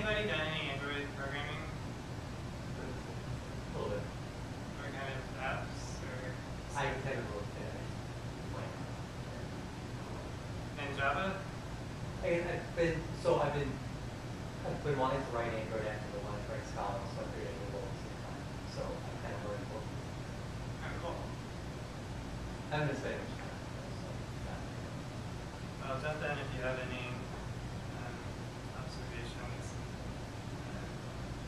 anybody done any Android programming? A little bit. What kind of apps? Or I haven't looked at it. and Java? I've been wanting to write Android apps, but wanting to write Scala, so I figured I'd go at the same time. So I kind of learned both. Oh, cool. I haven't been spending much time. So yeah. Well, jump in if you have any observations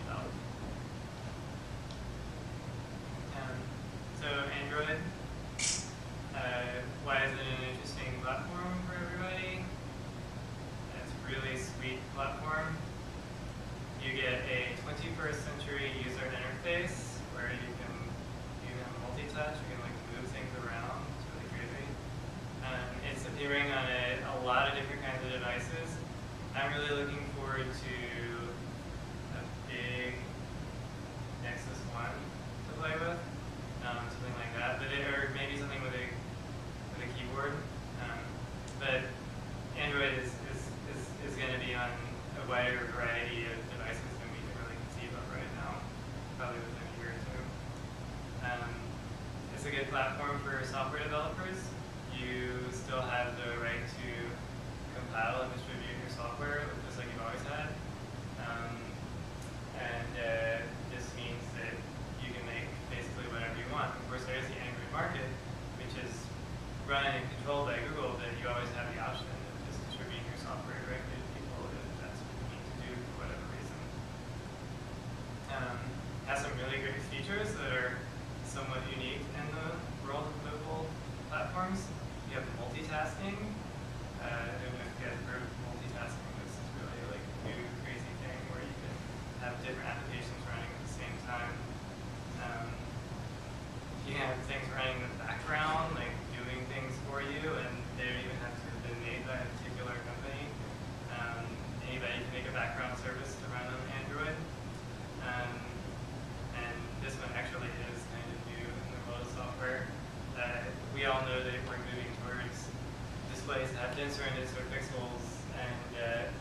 about. So Android, why is it an interesting platform for everybody? It's a really sweet platform. You get a 21st century user interface where you can multi-touch, you can like move things around. It's really crazy. It's appearing on a lot of different kinds of devices. I'm really looking forward to a big Nexus 1 to play with, something like that, or maybe something with a keyboard. But Android is going to be on a wider variety of devices than we can really conceive of right now, probably within a year or two. It's a good platform for software developers. You still have the right to compile and distribute your software just like you've always had. This means that you can make basically whatever you want. Of course, there is the Android market, which is run and controlled by Google, but you always have the option of just distributing your software directly to people if that's what you need to do for whatever reason. Has some really great features that are somewhat unique in the world of mobile platforms. You have multitasking. I don't know if you guys have heard of multitasking. This is really like a new crazy thing where you can have different applications running at the same time. You can have things running in the background, like doing things for you, and they don't even have to have been made by a particular company. Anybody can make a background service to run on Android. And this one actually is kind of new in the world of software. We all know that we're moving towards displays that have denser and denser pixels, and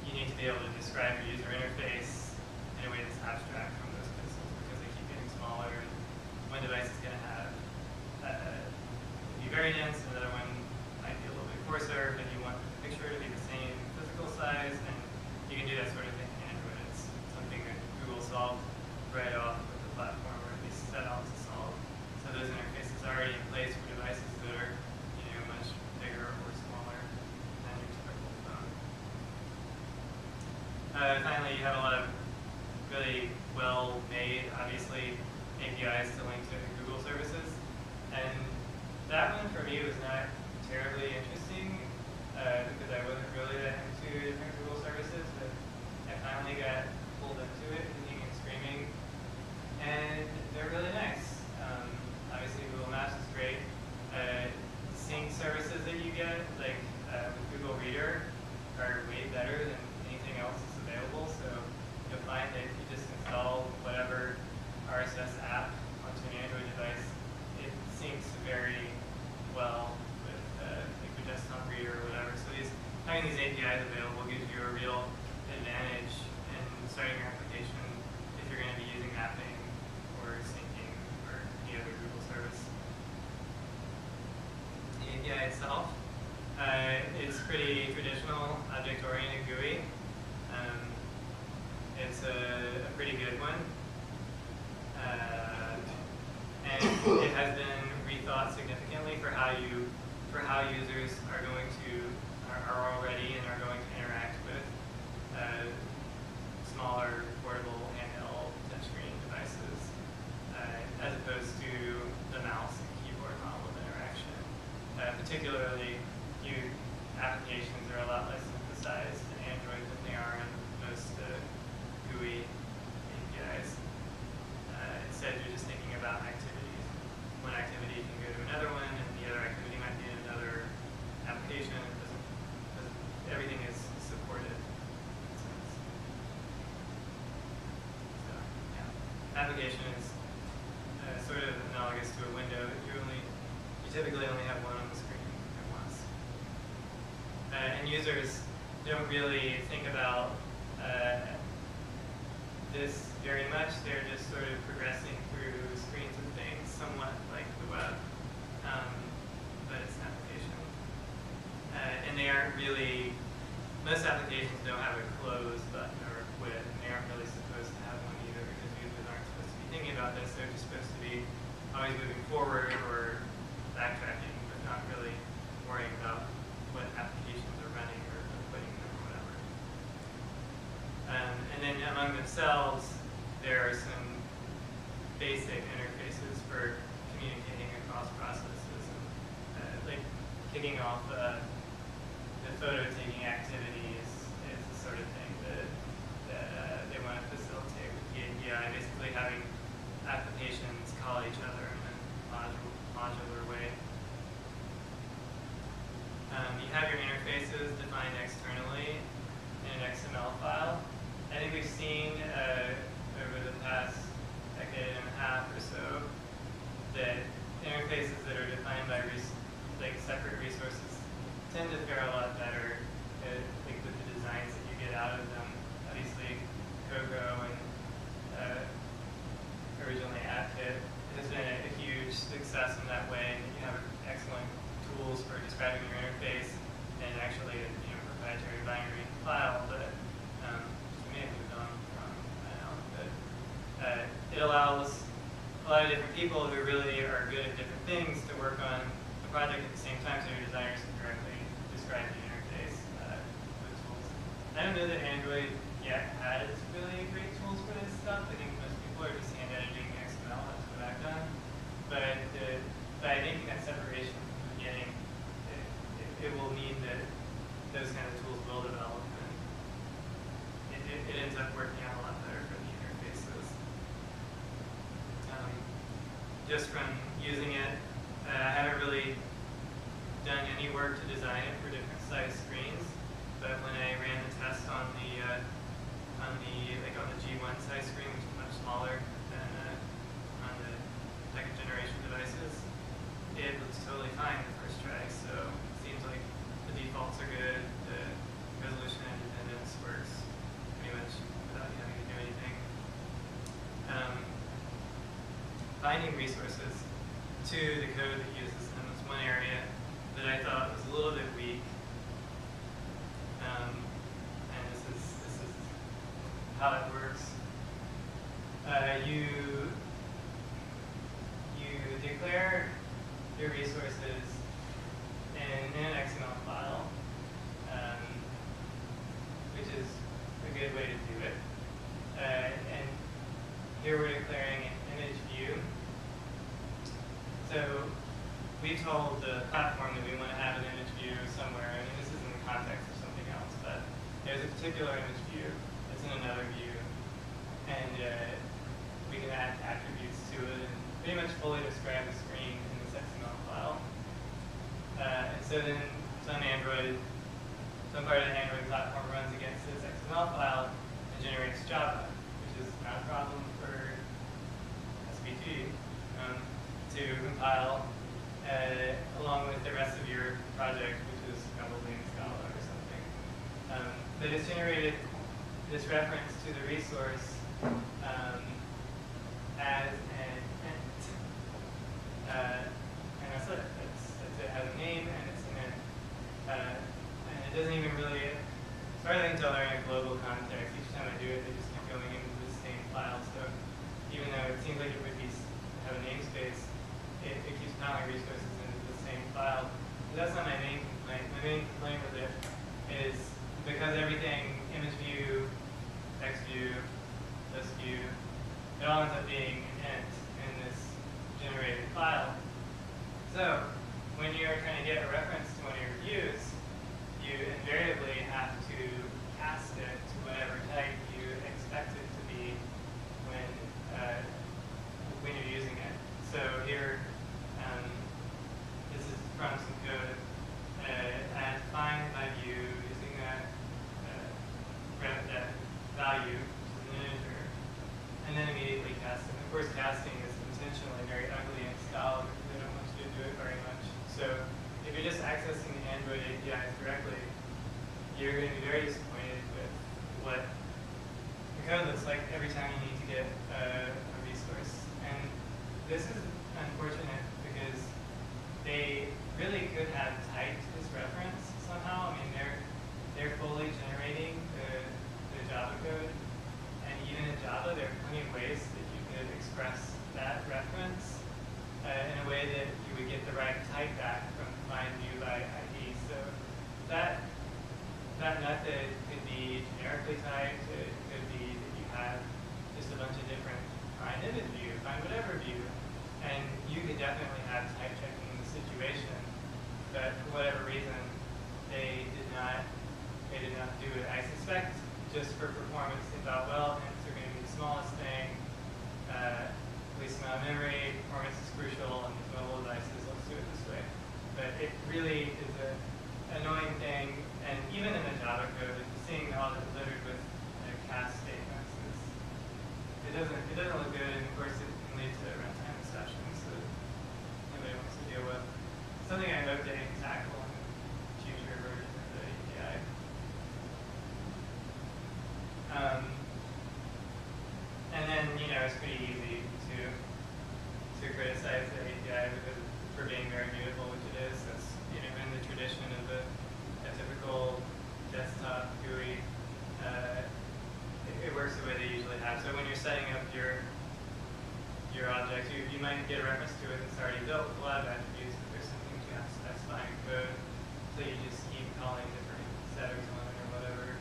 you need to be able to describe your user interface in a way that's abstract from those pixels because they keep getting smaller. And one device is going to have be very dense, another one might be a little bit coarser, but you want the picture to be the same physical size, and you can do that sort of thing in Android. It's something that Google solved right off with the platform, or at least set out to solve. So those interfaces are already in place for devices that are much bigger or smaller than your typical phone. Finally, you have a lot of really well-made, obviously, APIs to link to Google services. And that one for me was not terribly interesting because I wasn't really that into different Google services, but I finally got pulled into it, kicking and screaming. And they're really nice. Obviously, Google Maps is great. Sync services that you get, like with Google Reader, are way better than anything else that's available. So you'll find that if you just install whatever RSS app onto an Android device, it syncs very well with like your desktop reader or whatever. So having these APIs available gives you a real advantage in starting your application if you're going to be using mapping or syncing or any other Google service. The API itself, it's pretty traditional object-oriented GUI. It's a pretty good one. And it has been rethought significantly for how users are already and are going to interact with smaller, portable, handheld, touchscreen devices, as opposed to the mouse and keyboard model of interaction. Particularly, applications are a lot less synthesized in Android than they are in most GUI APIs. Instead, you're just thinking about activities. One activity can go to another one, and the other activity might be in another application. Everything is supported. So, yeah. Application is sort of analogous to a window. You typically only have one on the screen at once. And users don't really think about this very much. They're just sort of progressing through screens of things, somewhat like the web, but it's an application. And they aren't really, most applications don't have a close button or a quit, and they aren't really supposed to have one either, because users aren't supposed to be thinking about this. They're just supposed to be always moving forward or backtracking, but not really worrying about what applications are running or quitting them or whatever. And then among themselves, there are some basic interfaces for communicating across processes. And, like kicking off the photo taking activity is the sort of thing that they want to facilitate with the API, basically having applications call each other in a modular way. You have your interfaces defined externally in an XML file. I think we've seen over the past decade and a half or so that interfaces that are defined by like separate resources tend to fare a lot better like with the designs that you get out of them. Obviously, Coco and originally AppKit has been a huge success in that way, and you have excellent tools for describing your interface and actually a proprietary binary file that we may have moved on from now. But it allows a lot of different people who really are good at different things to work on a project at the same time, so your designers can directly describe the interface with tools. I don't know that Android yet has really great tools for this stuff. I think most people are just hand editing XML. That's what I've done. But by making that separation from the beginning, it will mean that those kind of tools will develop, and it ends up working out a lot better for the interfaces. Just from using it, I haven't really done any work to design it for different size screens, but when I ran the test on the G1 size screen, which is much smaller than on the second generation devices, it looks totally fine the first try. So it seems like the defaults are good, the resolution independence works pretty much without you having to do anything. Binding resources to the code that uses them is one area that I thought was a little bit weak. And this is how it works. You declare your resources in an XML file, which is a good way to do it. And here we're declaring an image view. So we told the platform that we want to have an image view somewhere. I mean, this is in the context of something else, but there's a particular image view that's in another view, and we can add attributes to it and pretty much fully describe the screen in this XML file. And so then some part of the Android platform runs against this XML file and generates Java, which is not a problem for SVG. To compile along with the rest of your project, which is probably in Scala or something. But it's generated this reference to the resource as an int. And that's it. It has a name and it's an int. And it doesn't even really, as far as I can tell, they're in a global context. Each time I do it, they just keep going into the same file. So even though it seems like it would have a namespace, it keeps piling resources into the same file. But that's not my main complaint. My main complaint with it is because everything, image view, text view, this view, it all ends up being an int in this generated file. So when you're trying to get a reference to one of your views, you invariably have to cast it to whatever type you expect it to be when you're using it. So here, this is from some code. I had to find my view using that value, which is an integer, and then immediately cast it. Of course, casting is intentionally very ugly in Scala because they don't want you to do it very much. So if you're just accessing the Android APIs directly, you're going to be very disappointed with what code looks like every time you need to get a resource. And this is unfortunate because they really could have typed this reference somehow. I mean, they're fully generating the Java code, and even in Java, there are plenty of ways that you could express that reference in a way that you would get the right type back from find view by ID. So that method could be generically typed. It could be that you have just a bunch of different find image view, find whatever view, and you could definitely have type checking in the situation. But for whatever reason, they did not do it. I suspect just for performance, they thought, well, hints are going to be the smallest thing, least amount of memory, performance is crucial, and with mobile devices, let's do it this way. But it really is an annoying thing, and even in the Java code, seeing all that's littered with cast statements, it doesn't look good, and of course it can lead to runtime exceptions that nobody wants to deal with. Something I hope they tackle in future versions of the API. And then, it's pretty easy to criticize the API for being very mutable, which it is. That's in the tradition of a typical desktop GUI. It works the way they usually have. So when you're setting up your objects, you might get a reference to it that's already built with a lot of attributes, but there's something you have to specify in code. So you just keep calling different setters on it or whatever.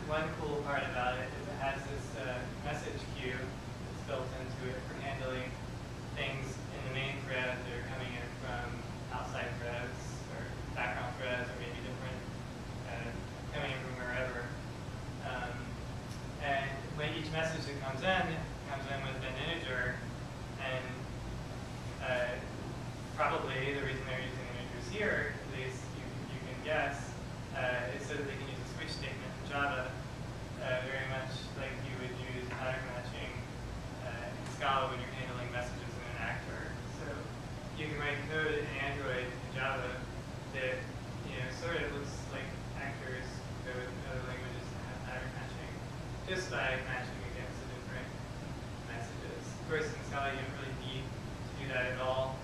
One cool part about it is it has this message queue that's built into it for handling things in the main thread that are coming in from outside threads or background threads or maybe different coming in from wherever. And when each message that comes in with an integer, and probably the reason they're using integers here, at least you can guess, is so that they can use a switch statement in Java, very much like you would use pattern matching in Scala when you're handling messages in an actor. So you can write code in Android and Java that sort of looks like actors code in other languages that have pattern matching, just by matching against the different messages. Of course, in Scala you don't really need to do that at all,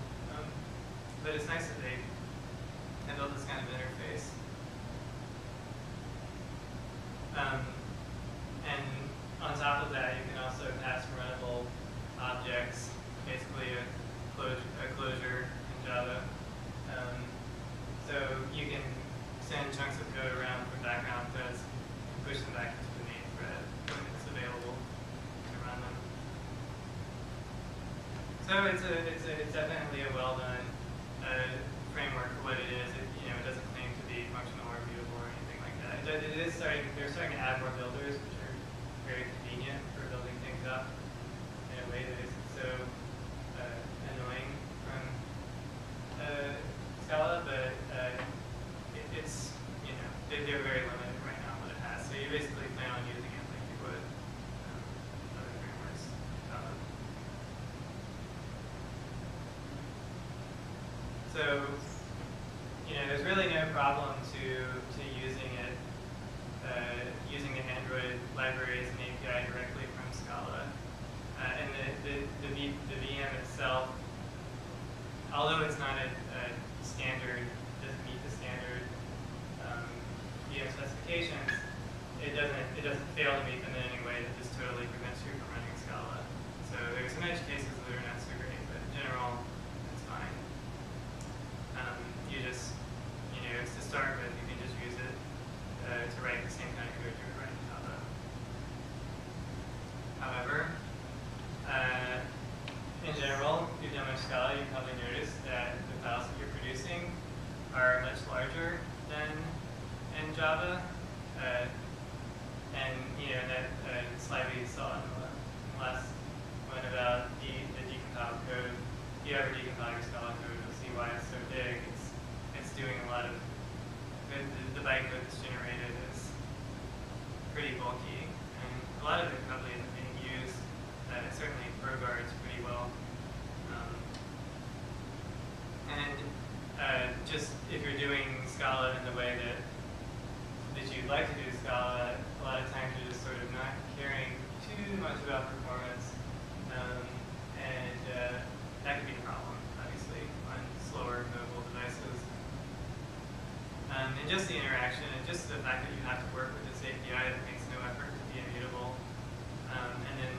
but it's nice that they built this kind of interface. And on top of that, you can also pass runnable objects, basically a closure in Java. So you can send chunks of code around from background threads and push them back into the main thread when it's available to run them. So it's definitely a well done framework for what it is. It doesn't claim to be functional or mutable or anything like that. They're starting to add more builders, which are very convenient for building things up in a way that isn't so annoying from Scala, but it's they're very limited right now what it has. So you basically plan on using it like you would other frameworks. So there's really no problem to using it, using the Android libraries and API directly from Scala. And the VM itself, although it's not a standard, doesn't meet the standard VM specifications, it doesn't fail to meet them in any way that just totally prevents you from running Scala. So there's some edge cases that are not so great, but in general, it's fine. You just, it's to start with, you can just use it to write the same kind of code you would write in Java. However, in general, if you've done much Scala, you've probably noticed that the files that you're producing are much larger than in Java. And that slide we saw in the last one about the decompiled code. If you ever decompile your Scala code, you'll see why it's so big. It's doing a lot of the bytecode that's generated is pretty bulky, and a lot of it probably isn't being used. It certainly proguards pretty well. And just if you're doing Scala in the way that you'd like to do Scala, a lot of times you're just sort of not caring too much about performance, and that can be a problem, obviously, on slower mobile devices. And just the interaction, and just the fact that you have to work with this API that makes no effort to be immutable, and then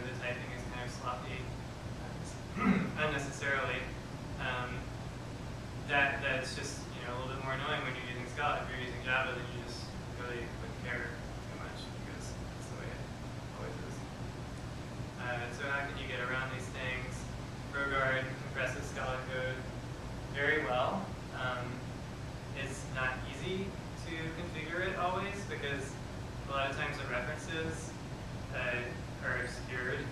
the typing is kind of sloppy unnecessarily. That's just a little bit more annoying when you're using Scala. If you're using Java, then you just really wouldn't care too much because that's the way it always is. So how can you get around these things? ProGuard compresses Scala code very well. It's not easy to configure it always because a lot of times the references are obscured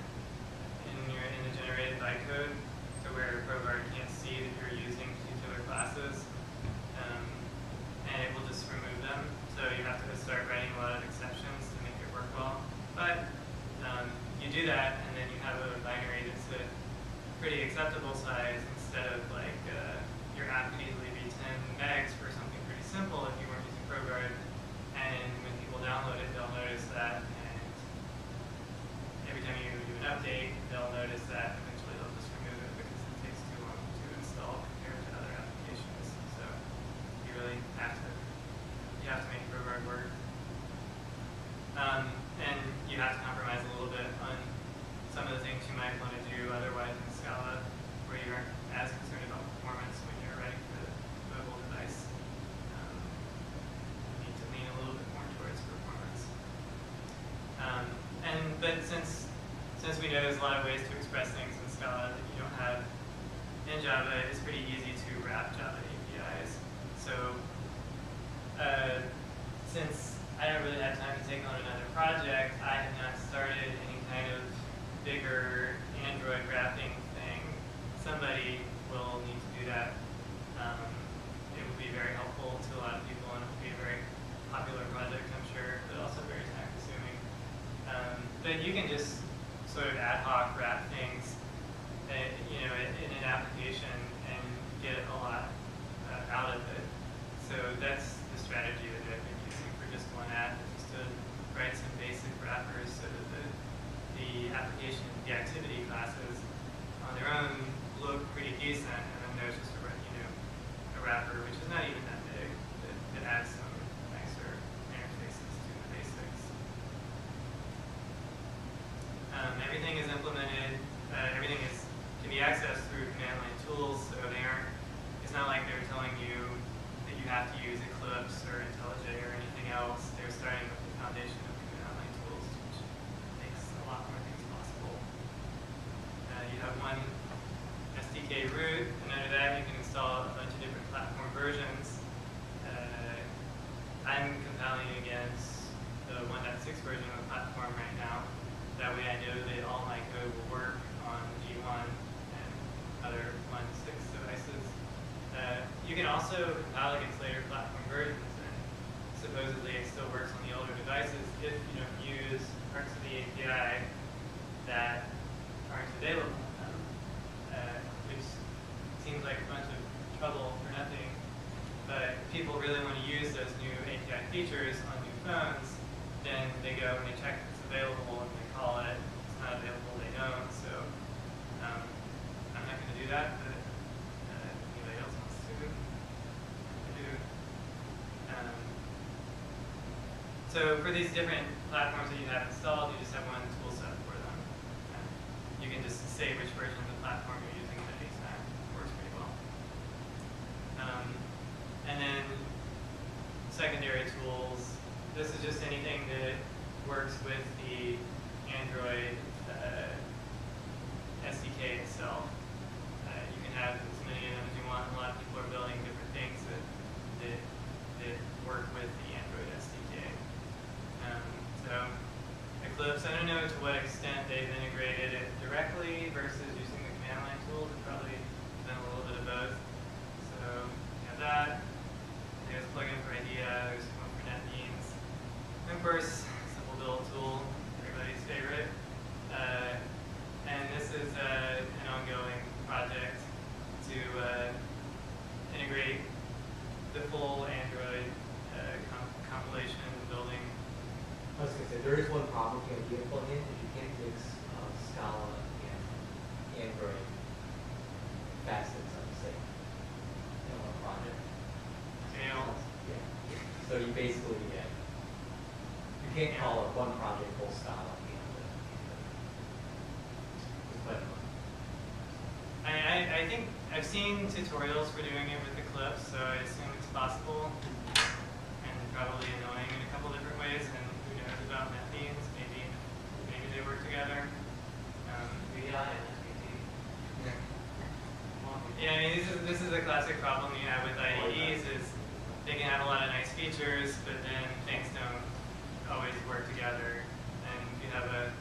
in the generated bytecode to where ProGuard can't see that you're using particular classes, and it will just remove them. So you have to start writing a lot of exceptions to make it work well. But you do that, and then you have a binary that's a pretty acceptable size instead of like your app could easily be 10 megs for something pretty simple if you weren't using ProGuard. And when people download it, they'll notice that, and every time you do an update, they'll notice that. Eventually, they'll just remove it because it takes too long to install compared to other applications. So you really have to make ProGuard work, and you have to compromise a little bit on some of the things you might want to do otherwise in Scala, where you aren't as concerned about performance when you're writing for the mobile device. You need to lean a little bit more towards performance. But since we know there's a lot of ways to express things in Scala that you don't have in Java, it's pretty easy to wrap Java APIs. So since I don't really have time to take on another project, I have not started any kind of bigger Android wrapping thing. Somebody will need to do that. It will be very helpful to a lot of people, and it will be a very popular project, I'm sure, but also very time consuming. But you can just sort of ad hoc wrap things, in an application and get a lot out of it. So that's the strategy that I've been using for just one app, just to write some basic wrappers so that the application, the activity classes on their own look pretty decent, and then there's just a wrapper which is not even that big that adds some nicer interfaces to the basics. Everything is implemented. Everything can be accessed through command line tools, so it's not like they're telling you that you have to use Eclipse or IntelliJ or anything else. They're starting with the foundation of command line tools, which makes a lot more things possible. You have one SDK root, and under that you can install a bunch of different platform versions. I'm compiling against the 1.6 version of the platform right now. That way I know that all my code will work on G1 and other 1.6 devices. You can also compile against later platform versions, and supposedly it still works on the older devices if you don't use parts of the API that aren't available on them, which seems like a bunch of trouble for nothing. But if people really want to use those new API features on new phones, then they go and they check if it's available and they call it. If it's not available, they don't. So I'm not going to do that, but anybody else wants to do. So for these different platforms that you have installed, you just have one tool set for them. You can just say which version of the platform you're using at any time. It works pretty well. And then secondary tools. This is just anything that works with the Android SDK itself. You can have as many of them as you want. A lot of people are building different things that work with the Android SDK. So Eclipse, I don't know to what extent they've integrated it directly versus using the command line tools. It's probably done a little bit of both. So you have that. There's a plugin for IDEA. There's one for NetBeans. And of course, simple build tool, everybody's favorite. And this is an ongoing project to integrate the full Android compilation there is one problem with the idea plugin, is you can't mix Scala and Android facets of the same in one project. Fail. Yeah. So you basically you can't call it one project full Scala and it's quite fun. I think I've seen tutorials for doing it with Eclipse, so I assume it's possible and probably annoying in a couple different ways. And who knows about methods? Maybe they work together. VI and SVT. Yeah, I mean this is a classic problem you have with IDEs is they can have a lot of nice features, but then things don't always work together. And if you have a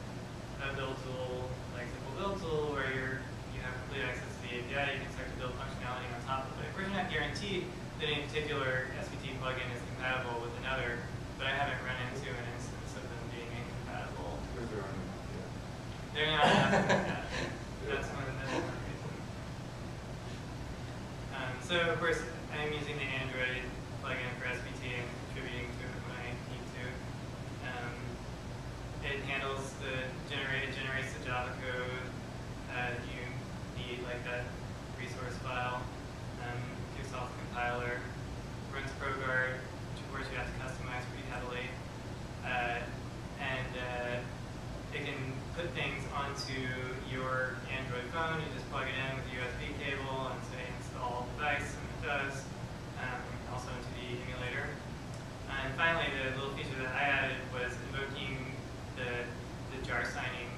build tool, like simple build tool, where you have complete access to the API, you can start to build functionality on top of it. Of course, you're not guaranteed that any particular SVT plugin is compatible with another, but I haven't run into an instance of them being incompatible. Because they're enough, yeah. They're not enough compatible. That's one reason. So of course, I'm using the Android plugin for SVT and contributing to it when I need to. It handles it generates the Java code you need, like that resource file. Kicks off the compiler, runs ProGuard, which of course you have to customize pretty heavily, and it can put things onto your Android phone. You just plug it in with a USB cable and say install device, and it does. Also into the emulator. And finally, the little feature that I added was invoking the jar signing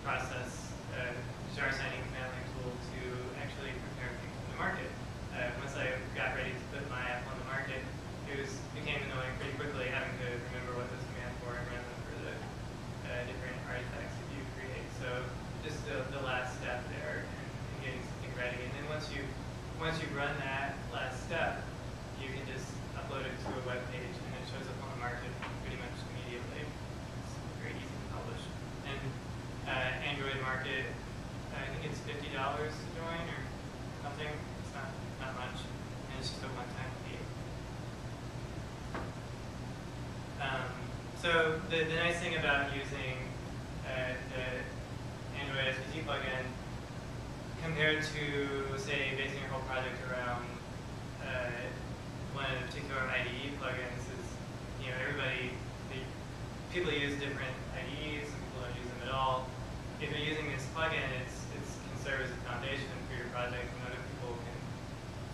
process, jar signing command line tool to actually prepare things for the market. Once I got ready to put my app on the market, it became annoying pretty quickly having to remember what those commands were and run them for the different artifacts that you create. So just the last step there in getting something ready. And then once you run that last step, you can just upload it to a web page and it shows up on the market pretty much immediately. It's very easy to publish. And Android market, I think it's $50 to join or something. It's not much, and it's just a one-time fee. So the nice thing about using the Android SVT plugin compared to, say, basing your whole project around one of the particular IDE plugins is, people use different IDEs, some people don't use them at all. If you're using this plugin, it can serve as a foundation for your project, and other people can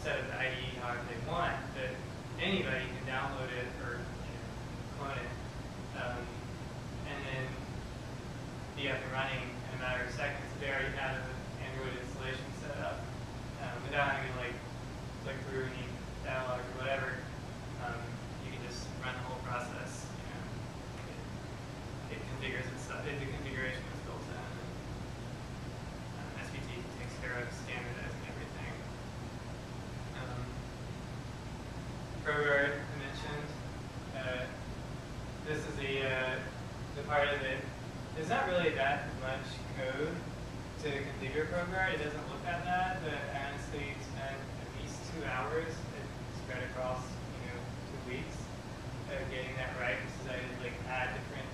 set up the IDE however they want, but anybody can download it or clone it, and then be up and running in a matter of seconds. They already have an Android installation set up without having to click through any dialogue or whatever. You can just run the whole process. It configures itself. The configuration is built in. SVT takes care of standardizing everything. ProGuard, I mentioned. This is the part of it. There's not really that much code to configure ProGuard. It doesn't look at that, but I honestly spent at least 2 hours spread across 2 weeks getting that right, because I would add different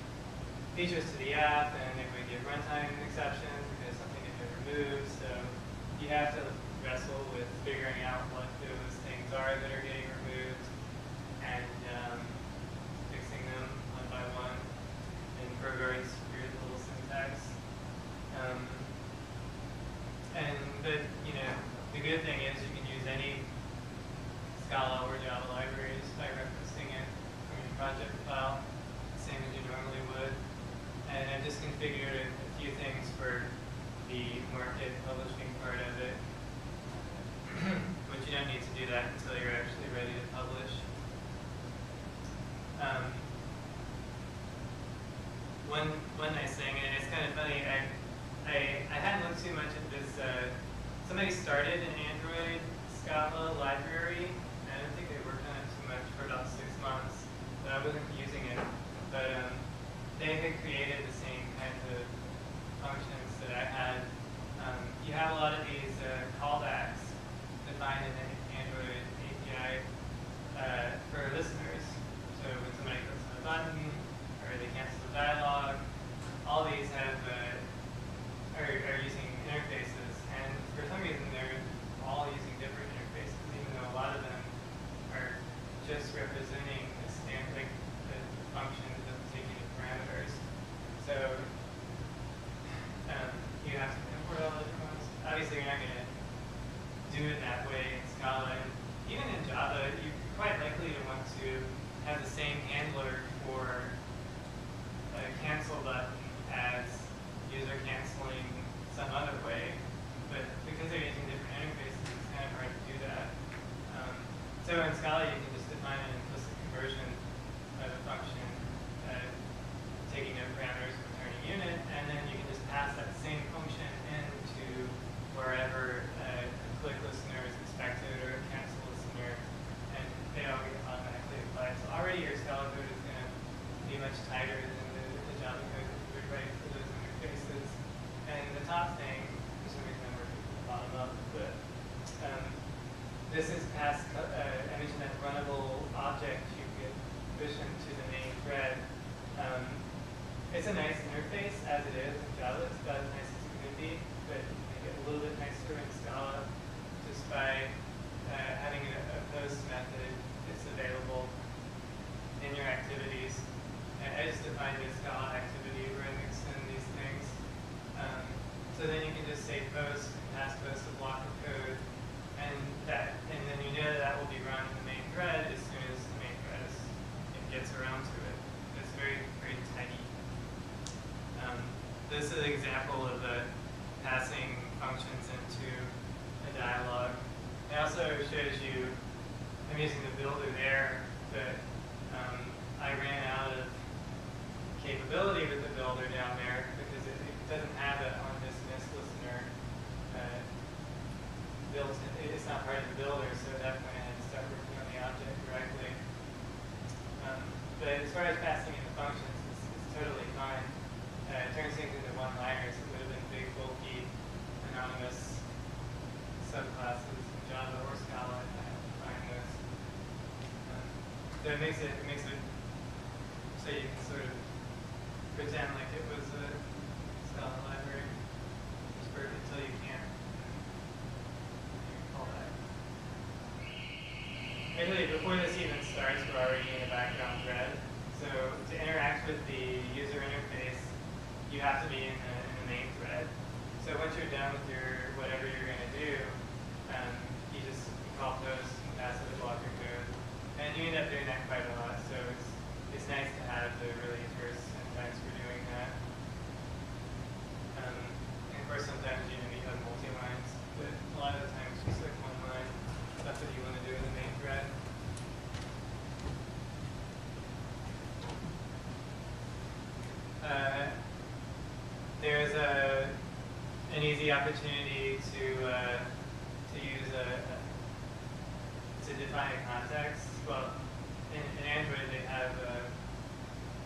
features to the app, and it would give runtime exceptions because something had been removed. So you have to wrestle with figuring out what those things are that are getting removed and fixing them one by one in ProGuard's weird little syntax. But the good thing is you can use any Scala or Java libraries by referencing it from your project file, same as you normally would. And I've just configured a few things for the market publishing part of it, but you don't need to do that until you're actually ready to publish. One nice thing, and it's kind of funny, I hadn't looked too much at this. Somebody started an Android Scala library. I don't think they worked on it too much for about 6 months, but I wasn't using it. But they had created the same kinds of functions that I had. You have a lot of these callbacks defined in an Android API for listeners. So when somebody clicks on a button or they cancel the dialog, has the same handler for a cancel button as user canceling some other way, but because they're using different interfaces, it's kind of hard to do that. So in Scala, you can just define an implicit conversion of a function, taking no parameters, returning unit, and then you can just pass that same function into wherever a click listener is expected or a cancel listener, and they all get automatically applied. So already your Scala code is going to be much tighter than the Java code that you would write for those interfaces. And the top thing, for some reason I'm working from the bottom up, but this is past, I mentioned that runnable object you get pushing to the main thread. It's a nice interface as it is in Java. It's about as nice as it could be, but you can make it a little bit nicer in Scala just by having a post method that's available in your activities. I just defined a Scala activity where I mix in these things. So then you can just say post and pass post a block of code, and then you know that will be run in the main thread as soon as the main thread gets around to it. It's very, very tidy. This is an example of passing functions into a dialog. It also shows you, I'm using the builder there, but I ran out of capability with the builder down there because it doesn't have it on this miss listener built in. It's not part of the builder, so at that point I had to start working on the object directly. But as far as passing in the functions, it's totally fine. It turns things into one-liners. It would have been big, bulky, anonymous subclasses in Java or Scala if I had to find those. So it makes it so you can sort of pretend like it was a Scala library, until you can't. You can call that. Actually, before this even starts, we're already in a background thread. So to interact with the user interface, you have to be in the main thread. So once you're done with your whatever you're going to do, you just call post and pass it a block of code, and you end up doing that quite a lot. So it's nice to have the really terse syntax for doing that. And of course, sometimes you have multi-lines, but a lot of the time it's just like one line. That's what you want to do in the main thread. There's an easy opportunity to use to define a context. Well, in Android they have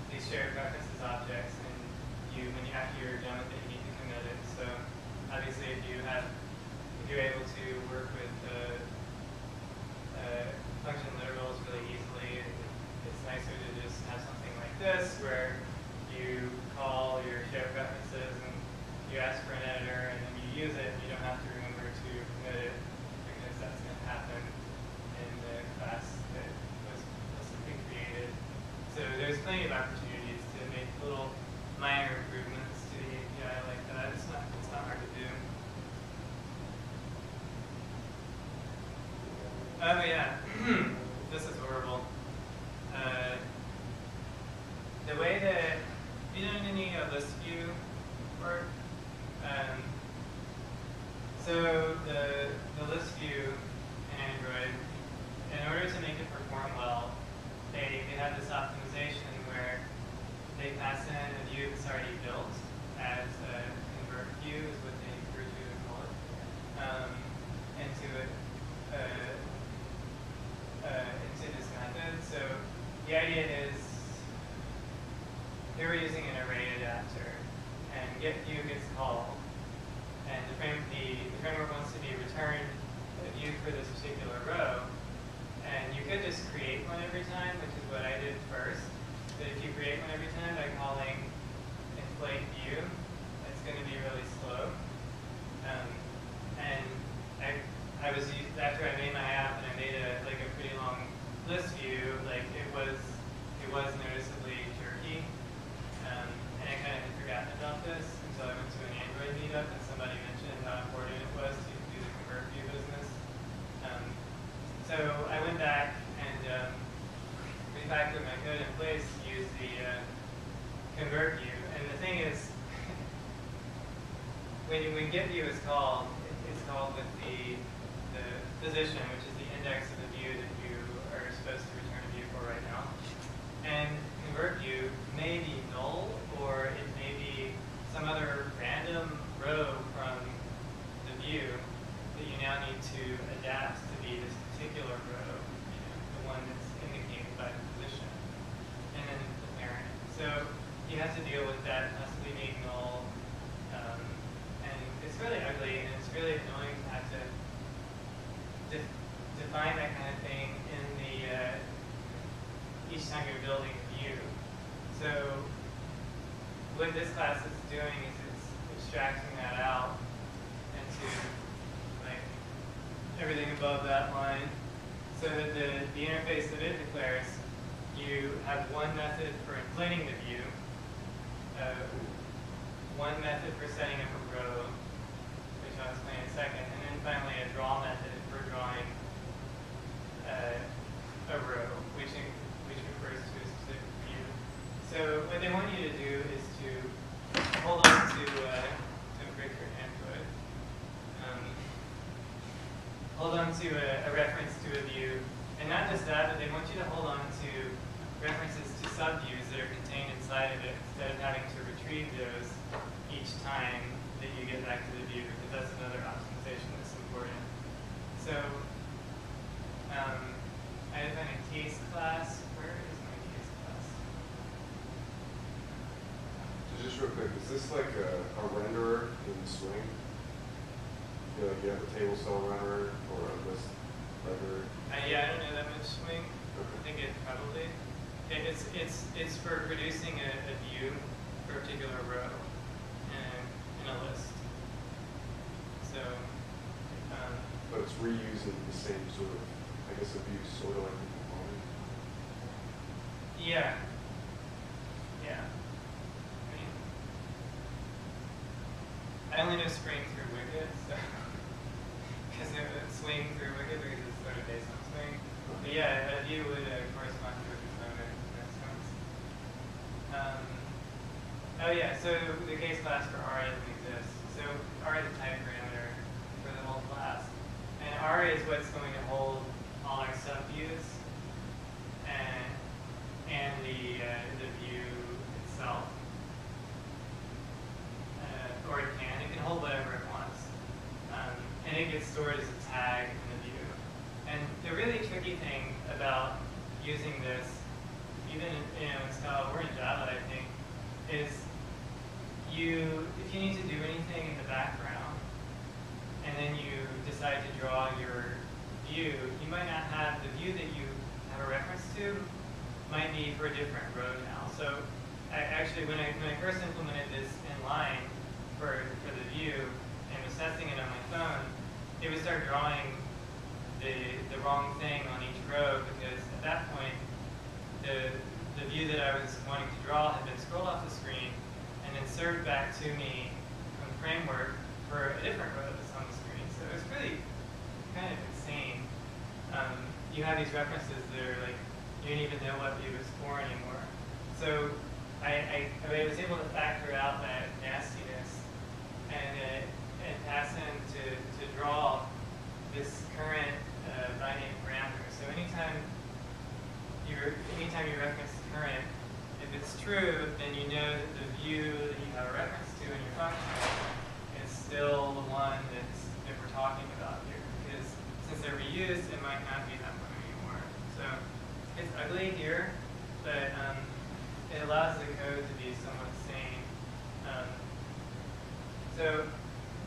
these shared preferences objects, and after you're done with it, you need to commit it. So obviously, if you're able to work with function literals really easily, it's nicer to just have something like this where you call your shared preferences and you ask for an editor and then you use it and you don't have to remember to commit it because that's going to happen in the class that was created. So there's plenty of opportunities to make little minor improvements to the API like that. It's not hard to do. Oh yeah, this is horrible. The way that you done any list view work? So the list view in Android, in order to make it perform well, they have this optimization where they pass in a view that's already built as a convert view is what they refer to and call it, into this method. So the idea is here we're using an array adapter, and getView gets called, and the framework wants to be returned a view for this particular row, and you could just create one every time, which is what I did first. But if you create one every time by calling inflate view, it's going to be really slow. And after I made my app and I made a pretty long list view, it was noticeably jerky. And I kind of had forgotten about this until I went to an Android meetup and somebody mentioned how important it was to do the convert view business. So I went back and refactored my code in place, use the convert view. And the thing is, when get view is called, it's called with the position, which is the index of the view that you are supposed to return a view for right now. And convert view may be null, or it may be some other random row from the view that you now need to adapt to be this particular row, the one that's indicated by the position, and then the parent. So you have to deal with that possibly being null, and it's really ugly, and it's really annoying to have to define that kind of thing in the each time you're building a view. So what this class is doing is it's extracting that out into like everything above that line, so that the interface that it declares, you have one method for inflating the view, one method for setting up a row, which I'll explain in a second, and then finally a draw method for drawing a row, which refers to a specific view. So what they want you to do is to hold on to break your input. Hold on to a reference to a view, and not just that, but they want you to hold on to references to subviews that are contained inside of it, instead of having to retrieve those each time that you get back to the view, because that's another optimization that's important. So I define a case class. Where is my case class? So just real quick, is this like a renderer in Swing? You know, like you have a table cell renderer or a list renderer? Yeah, I don't know that much Swing. Okay. I think it probably. It's for producing a view for a particular row in a list. So. But it's reusing the same sort of, I guess, a view sort of like a component. Yeah. Yeah. I mean, I only know Spring through Wicked, so because it would swing through Wicked because it's sort of based on Swing. But yeah, a view would correspond to a component in that sense. Oh yeah, so the case class for R doesn't exist. So R is a type parameter for the whole class. And R is what's going to hold all our subviews and the view itself. Or it can hold whatever it wants. And it gets stored as a tag in the view. And the really tricky thing about using this, even in Scala or in Java, I think, is if you need to do anything in the background, and then you decide to draw your view, you might not have the view that you have a reference to might be for a different row now. So actually, when I first implemented this in line for the view and was testing it on my phone, it would start drawing the wrong thing on each row, because at that point, the view that I was wanting to draw had been scrolled off the screen and then served back to me from the framework for a different row that's on the screen. So it's really kind of insane. You have these references that are like, you don't even know what view it's for anymore. So I was able to factor out that nastiness and pass in to draw this current binding parameter. So anytime you reference current, if it's true, then you know that the view that you have a reference to in your function is still the one that we're talking about here. Because since they're reused, it might not be that one anymore. So it's ugly here, but it allows the code to be somewhat sane. So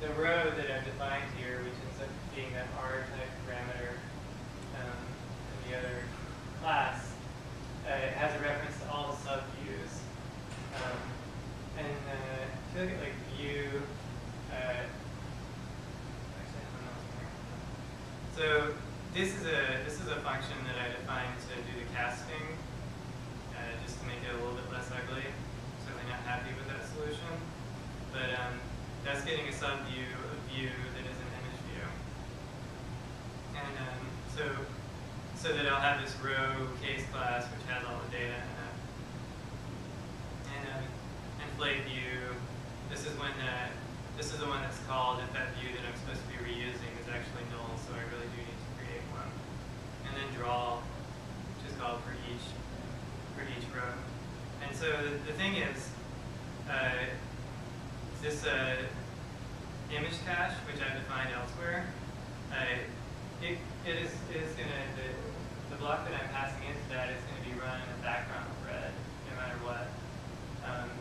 the row that I've defined here, which ends up being that R type parameter in the other class, it has a reference to all the subviews. And if you look at like view, actually I don't know. So this is a function that I defined to do the casting, just to make it a little bit less ugly. Certainly not happy with that solution, but that's getting a subview, a view that is an image view, and so that I'll have this row case class which has all the data row. And so the thing is, this image cache, which I've defined elsewhere, it is going to, the block that I'm passing into that is going to be run in a background thread, no matter what.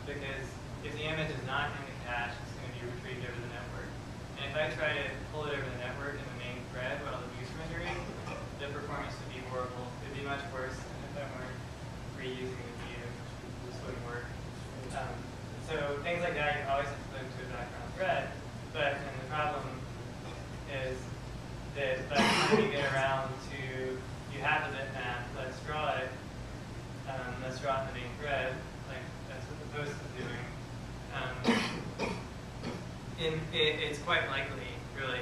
Because if the image is not in the cache, it's going to be retrieved over the network. And if I try to pull it over the network in the main thread while the view's rendering, the performance would be horrible. It would be much worse than if I weren't reusing the view, which just wouldn't work. So things like that, you always have to put into a background thread. But and the problem is that by the time you get around to, you have the bitmap, let's draw it in the main thread, like that's what the post is doing. It's quite likely, really,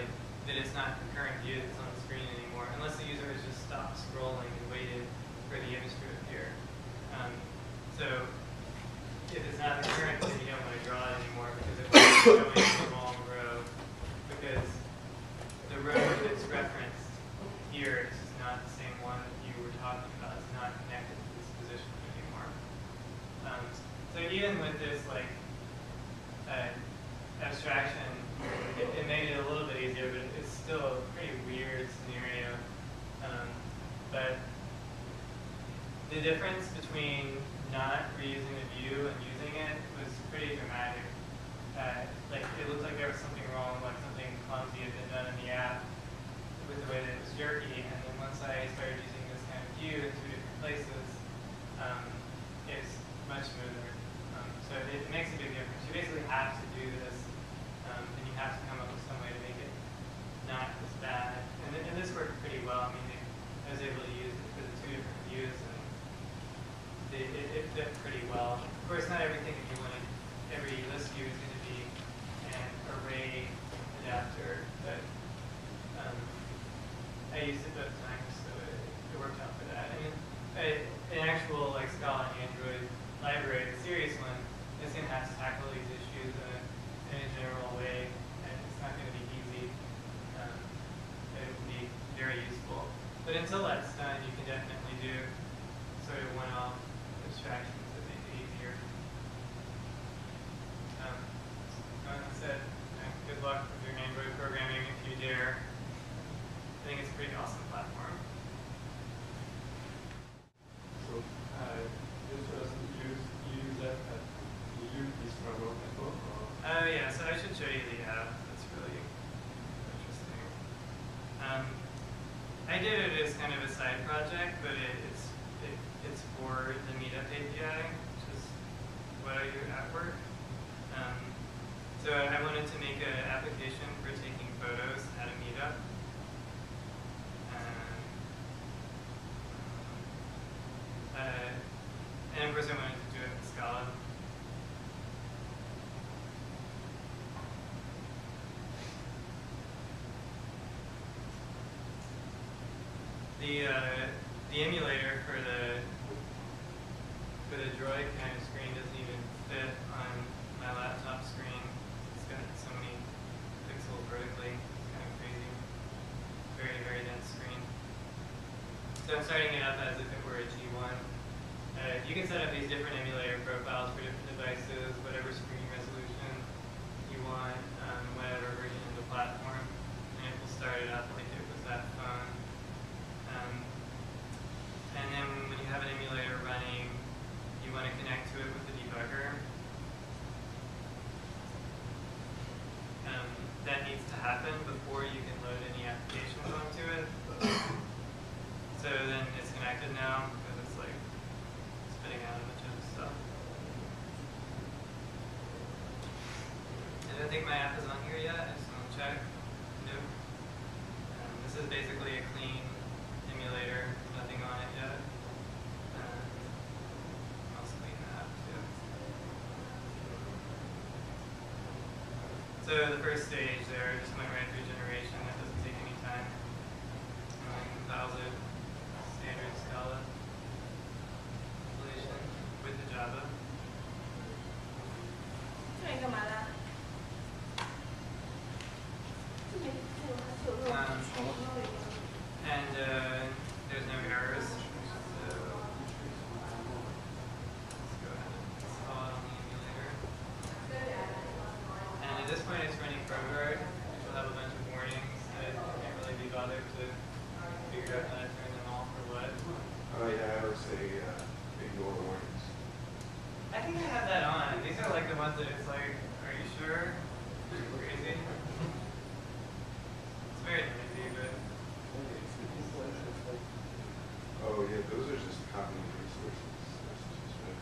that it's not the current view that's on the screen anymore, unless the user has just stopped scrolling and waited for the image to appear. So if it's not the current, then you don't want to draw it anymore because it will be showing the wrong row. Because the row that's referenced here is just not the same one that you were talking about. It's not connected to this position anymore. So even with this like abstraction, it made it a little bit easier, but it's still a pretty weird scenario. But the difference between not reusing the view and using it was pretty dramatic. Like it looked like there was something wrong, like something clumsy had been done in the app with the way that it was jerky. And then once I started using this kind of view in 2 different places, it's much smoother. So it makes a big difference. You basically have to do this, and you have to come up with some way to make it not as bad. And this worked pretty well. I mean, I was able to use it for the 2 different views, and it fit pretty well. Of course, not everything that you want to, every list view is going to be an array adapter, but I used it both times, so it worked out for that. I mean, an actual like Scala and Android library, the serious one, is going to have to tackle these issues in a general way, and it's not going to be easy. But it will be very useful. But until that's done, you can definitely do sort of one-off abstractions that make it easier. Like I said, good luck with your Android programming if you dare. I think it's a pretty awesome platform. So, you use that at this framework as well? Yeah, so I should show you the app. That's really interesting. I did it as kind of a side project, but it's for the Meetup API, which is what I do at work. So I wanted to make an application for taking photos at a meetup. And of course I wanted to do it in Scala. The emulator for the Droid kind of screen doesn't even fit on my laptop screen. It's got so many pixels vertically. It's kind of crazy. Very, very dense screen. So I'm starting it up as if it were a G1. You can set up these different emulator profiles for different devices, whatever screen resolution you want, whatever version of the platform, and it will start it up like it was that phone. And then when you have an emulator running, you want to connect to it with the debugger. That needs to happen before you can load any applications onto it. So then it's connected now because it's like spitting out a bunch of stuff. I don't think my app is on here yet. I just want to check. Nope. This is basically a clean emulator. Nothing on it yet. I'll clean that up too. So the first stage there just went right through generation. That doesn't take any time. Compiles it. Standard Scala installation with the Java. And there's no errors. So ProGuard, which will have a bunch of warnings that you can't really be bothered to figure out how to turn them off or what. Oh yeah, I would say ignore the warnings. I think I have that on. These are like the ones that it's like, are you sure? Crazy. It's very noisy, but Oh yeah, those are just copying resources. That's just right.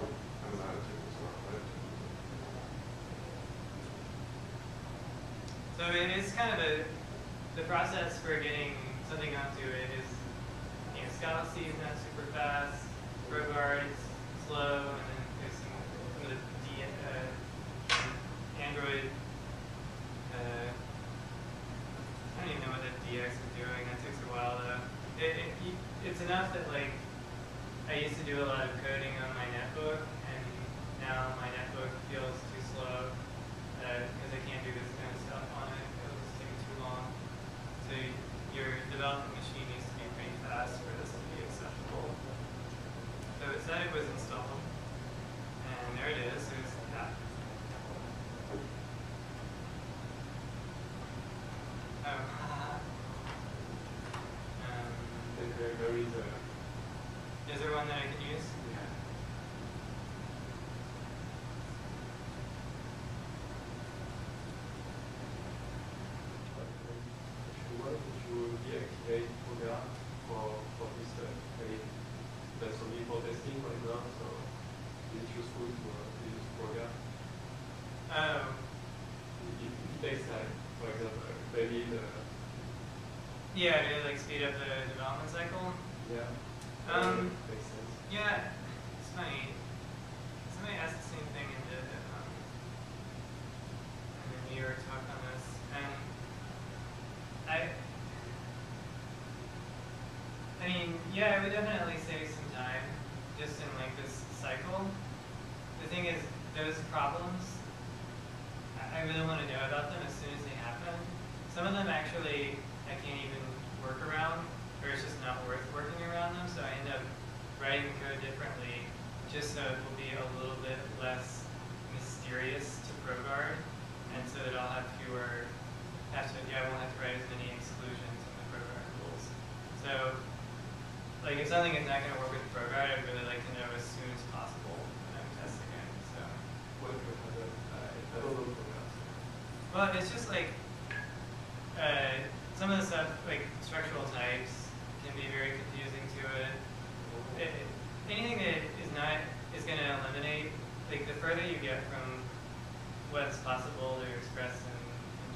I'm not a tools, not a tools. so it is kind of the process for getting something onto it is, you know, Scala C is not super fast, ProGuard is slow, and then there's some of the Android, I don't even know what that DX is doing. That takes a while though. It's enough that like I used to do a lot of coding on my netbook, and now my netbook feels too slow because I can't do this kind of stuff on it. It'll just take too long. So your development machine needs to be pretty fast for this to be acceptable. So it said it was installed, and there it is. There's that. There is a, Is there one that I can use? yeah. If you deactivate program for this, I mean, that's only for testing right now, so it's useful to use program. Oh. It takes time, for example, maybe the, Yeah, to like speed up the development cycle. yeah, makes sense. Yeah, it's funny. Somebody asked the same thing in the New York talk on this, and I mean, yeah, it would definitely save some time just in like this cycle. The thing is, those problems, I really want to know about them as soon as they happen. Some of them actually I can't even work around, or it's just not worth working around them, so I end up writing the code differently just so it will be a little bit less mysterious to ProGuard, and so that I'll have fewer, I won't have to write as many exclusions in the ProGuard rules. So, like if something is not going to work with ProGuard, I'd really like to know as soon as possible when I'm testing it. So, What could happen? I don't know programs. well, it's just like, some of the stuff, like structural types, can be very confusing to it. Anything that is going to eliminate, like the further you get from what's possible to express in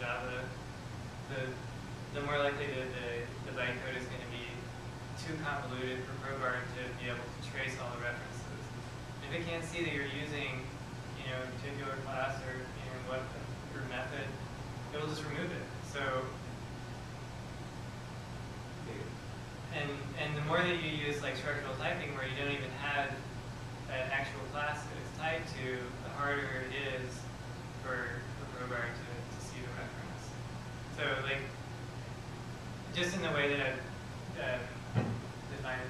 Java, the more likely the bytecode is going to be too convoluted for ProGuard to be able to trace all the references. If it can't see that you're using, you know, a particular class or what or method, it will just remove it. So. And the more that you use like structural typing where you don't even have an actual class that it's tied to, the harder it is for ProGuard to see the reference. So like, just in the way that I've defined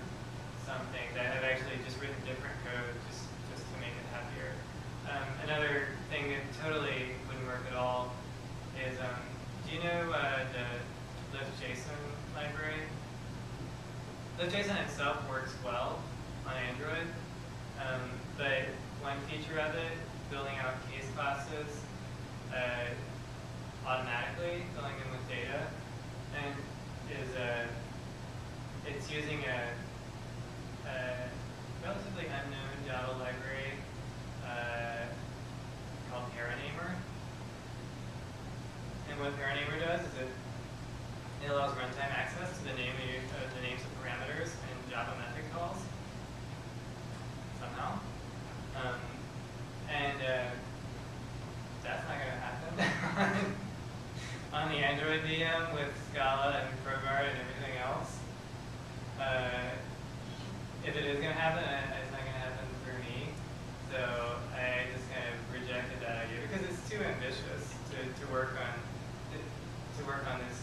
some things, I've actually just written different code just to make it happier. Another thing that totally wouldn't work at all is, do you know the lift.json library? LiftJSON itself works well on Android, but one feature of it, building out case classes automatically, filling them with data, and is it's using a relatively unknown Java library called paranamer. And what paranamer does is it allows runtime access to the names of parameters and Java method calls somehow. And that's not going to happen on the Android VM with Scala and ProGuard and everything else. If it is going to happen, it's not going to happen for me. So I just kind of rejected that idea because it's too ambitious to work on this